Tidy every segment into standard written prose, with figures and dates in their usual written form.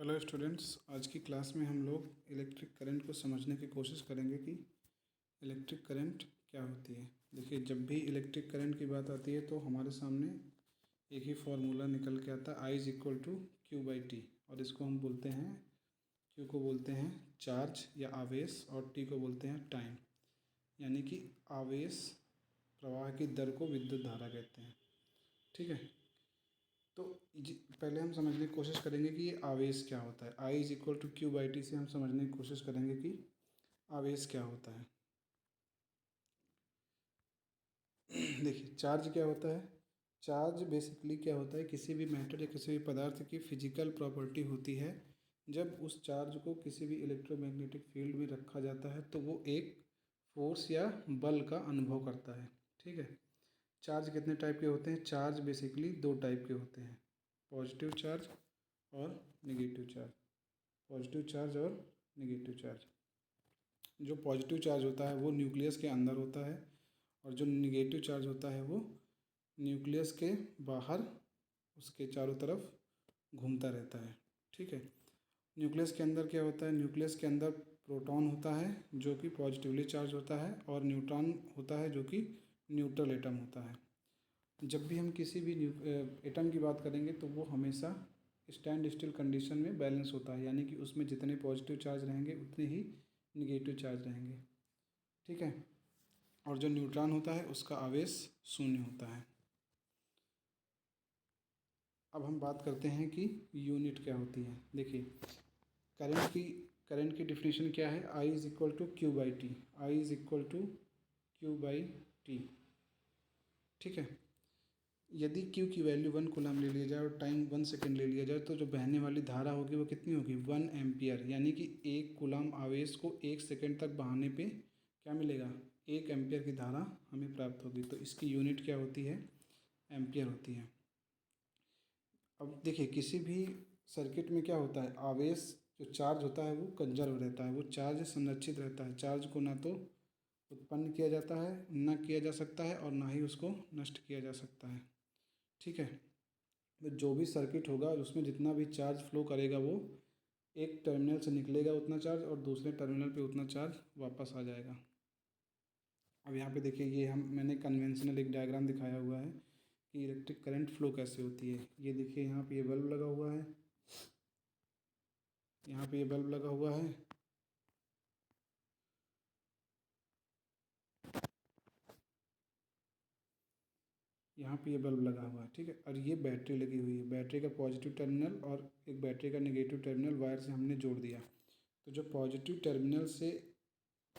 Hello students, आज की class में हम लोग इलेक्ट्रिक करंट को समझने की कोशिश करेंगे कि इलेक्ट्रिक करंट क्या होती है। देखिए, जब भी इलेक्ट्रिक करंट की बात आती है तो हमारे सामने एक ही फार्मूला निकल के आता है, I is equal to Q by T. और इसको हम बोलते हैं, क्यू को बोलते हैं चार्ज या आवेश और टी को बोलते हैं टाइम, यानी कि आवेश प्रवाह की दर को विद्युत धारा कहते हैं। ठीक है, तो पहले हम समझने की कोशिश करेंगे कि ये आवेश क्या होता है। I is equal to Q by T से हम समझने की कोशिश करेंगे कि आवेश क्या होता है। देखिए, चार्ज क्या होता है। चार्ज बेसिकली क्या होता है, किसी भी मैटर या किसी भी पदार्थ की फिजिकल प्रॉपर्टी होती है। जब उस चार्ज को किसी भी इलेक्ट्रोमैग्नेटिक फील्ड में रखा जाता है तो वो एक फोर्स या बल का अनुभव करता है। ठीक है, चार्ज कितने टाइप के होते हैं। चार्ज बेसिकली दो टाइप के होते हैं, पॉजिटिव चार्ज और नेगेटिव चार्ज। पॉजिटिव चार्ज और नेगेटिव चार्ज। जो पॉजिटिव चार्ज होता है वो न्यूक्लियस के अंदर होता है और जो नेगेटिव चार्ज होता है वो न्यूक्लियस के बाहर उसके चारों तरफ घूमता रहता है। ठीक है, न्यूक्लियस के अंदर क्या होता है, न्यूक्लियस के अंदर प्रोटॉन होता है जो कि पॉजिटिवली चार्ज होता है और न्यूट्रॉन होता है जो कि न्यूट्रल एटम होता है। जब भी हम किसी भी एटम की बात करेंगे तो वो हमेशा स्टैंड स्टिल कंडीशन में बैलेंस होता है, यानी कि उसमें जितने पॉजिटिव चार्ज रहेंगे उतने ही निगेटिव चार्ज रहेंगे। ठीक है, और जो न्यूट्रॉन होता है उसका आवेश शून्य होता है। अब हम बात करते हैं कि यूनिट क्या होती है। देखिए, करंट की डिफिनीशन क्या है, I is equal to Q by T. I is equal to Q by T. ठीक है, यदि Q की वैल्यू 1 कूलम ले लिया जाए और टाइम 1 सेकेंड ले लिया जाए तो जो बहने वाली धारा होगी वो कितनी होगी, 1 एम्पियर। यानी कि 1 कूलम आवेश को 1 सेकेंड तक बहाने पे क्या मिलेगा, 1 एम्पियर की धारा हमें प्राप्त होगी। तो इसकी यूनिट क्या होती है, एम्पियर होती है। अब देखिए, किसी भी सर्किट में क्या होता है, आवेश जो चार्ज होता है वो कंजर्व रहता है, वो चार्ज संरक्षित रहता है। चार्ज को ना तो उत्पन्न किया जाता है, ना किया जा सकता है, और ना ही उसको नष्ट किया जा सकता है। ठीक है, तो जो भी सर्किट होगा उसमें जितना भी चार्ज फ्लो करेगा वो एक टर्मिनल से निकलेगा उतना चार्ज और दूसरे टर्मिनल पे उतना चार्ज वापस आ जाएगा। अब यहाँ पे देखिए, ये मैंने कन्वेंशनल एक डायग्राम दिखाया हुआ है कि इलेक्ट्रिक करंट फ्लो कैसे होती है। ये देखिए, यहाँ पे ये बल्ब लगा हुआ है, यहाँ पे ये बल्ब लगा हुआ है, यहाँ पे ये बल्ब लगा हुआ है। ठीक है, और ये बैटरी लगी हुई है, बैटरी का पॉजिटिव टर्मिनल और एक बैटरी का नेगेटिव टर्मिनल वायर से हमने जोड़ दिया। तो जो पॉजिटिव टर्मिनल से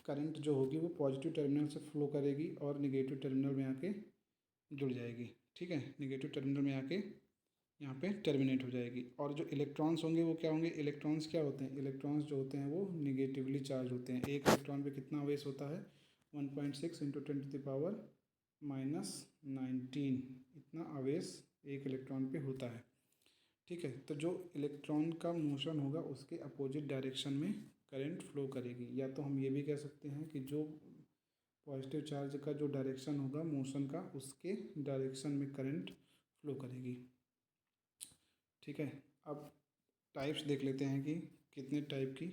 करंट जो होगी वो पॉजिटिव टर्मिनल से फ्लो करेगी और निगेटिव टर्मिनल में आके जुड़ जाएगी। ठीक है, निगेटिव टर्मिनल में आके यहाँ पे टर्मिनेट हो जाएगी। और जो इलेक्ट्रॉन्स होंगे वो क्या होंगे, इलेक्ट्रॉन्स क्या होते हैं, इलेक्ट्रॉन्स जो होते हैं वो निगेटिवली चार्ज होते हैं। एक इलेक्ट्रॉन पे कितना आवेश होता है, 1.6 इंटू 10⁻⁻19 इतना आवेश एक इलेक्ट्रॉन पे होता है। ठीक है, तो जो इलेक्ट्रॉन का मोशन होगा उसके अपोजिट डायरेक्शन में करंट फ्लो करेगी। या तो हम ये भी कह सकते हैं कि जो पॉजिटिव चार्ज का जो डायरेक्शन होगा मोशन का, उसके डायरेक्शन में करंट फ्लो करेगी। ठीक है, अब टाइप्स देख लेते हैं कि कितने टाइप की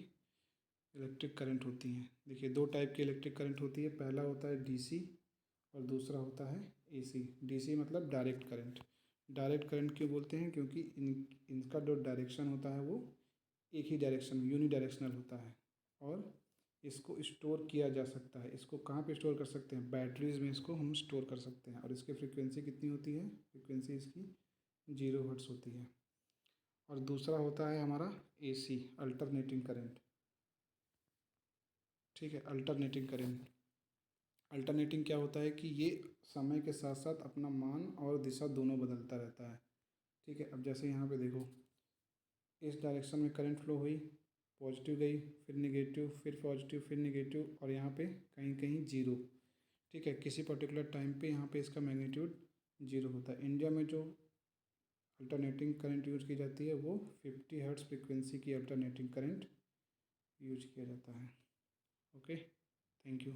इलेक्ट्रिक करंट होती हैं। देखिए, दो टाइप की इलेक्ट्रिक करंट होती है। पहला होता है डीसी और दूसरा होता है एसी। डीसी मतलब डायरेक्ट करंट। डायरेक्ट करंट क्यों बोलते हैं, क्योंकि इनका जो डायरेक्शन होता है वो एक ही डायरेक्शन यूनि डायरेक्शनल होता है और इसको स्टोर किया जा सकता है। इसको कहाँ पे स्टोर कर सकते हैं, बैटरीज में इसको हम स्टोर कर सकते हैं। और इसकी फ्रीक्वेंसी कितनी होती है, फ्रीक्वेंसी इसकी 0 हर्ट्ज़ होती है। और दूसरा होता है हमारा एसी, अल्टरनेटिंग करंट। ठीक है, अल्टरनेटिंग करंट। अल्टरनेटिंग क्या होता है कि ये समय के साथ साथ अपना मान और दिशा दोनों बदलता रहता है। ठीक है, अब जैसे यहाँ पे देखो, इस डायरेक्शन में करंट फ्लो हुई, पॉजिटिव गई, फिर निगेटिव, फिर पॉजिटिव, फिर निगेटिव, और यहाँ पे कहीं कहीं जीरो। ठीक है, किसी पर्टिकुलर टाइम पे यहाँ पे इसका मैग्नीट्यूड जीरो होता है। इंडिया में जो अल्टरनेटिंग करंट यूज की जाती है वो 50 हर्ट्ज़ फ्रिक्वेंसी की अल्टरनेटिंग करंट यूज किया जाता है। Okay, thank you.